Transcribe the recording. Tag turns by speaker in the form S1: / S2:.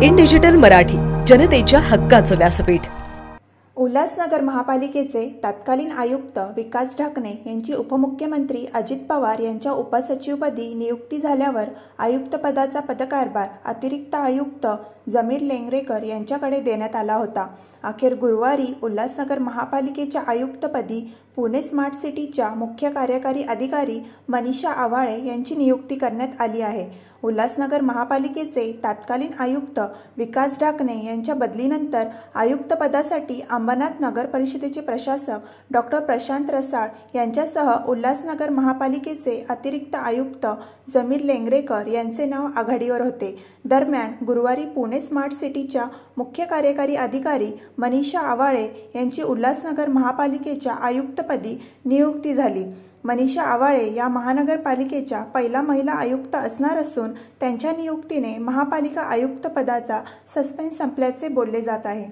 S1: In digital Marathi, जनतेच्या हक्काचं व्यासपीठ।
S2: उल्हासनगर महापालिकेचे तत्कालीन आयुक्त विकास ढाकणे यांची उपमुख्यमंत्री अजित पवार यांच्या उपसचिवपदी नियुक्ती झाल्यावर आयुक्तपदाचा पदकारभार अतिरिक्त आयुक्त जमीर लेंगरेकर यांच्याकडे देण्यात आला होता। अखेर गुरुवारी उल्हासनगर महापालिकेच्या आयुक्तपदी पुणे स्मार्ट सिटीच्या मुख्य कार्यकारी अधिकारी मनीषा आवाळे यांची नियुक्ती करण्यात आली आहे। उल्हासनगर महापालिकेचे तत्कालीन आयुक्त विकास ढाकणे यांच्या बदलीनंतर आयुक्तपदासाठी अंबरनाथ नगर परिषदेचे प्रशासक डॉक्टर प्रशांत रसाळ यांच्यासह उल्हासनगर महापालिकेचे अतिरिक्त आयुक्त जमीर लेंगरेकर यांचे नाव आघाडीवर होते। दरम्यान गुरुवारी पुणे स्मार्ट सिटीच्या मुख्य कार्यकारी अधिकारी मनीषा आवाळे यांची उल्हासनगर महापालिकेच्या आयुक्तपदी नियुक्ती झाली। मनीषा आवाळे या महानगरपालिकेच्या पहिला महिला आयुक्त असणार असून त्यांच्या नियुक्तीने महापालिका आयुक्त पदाचा सस्पेन्स संपल्याचे बोलले जात आहे।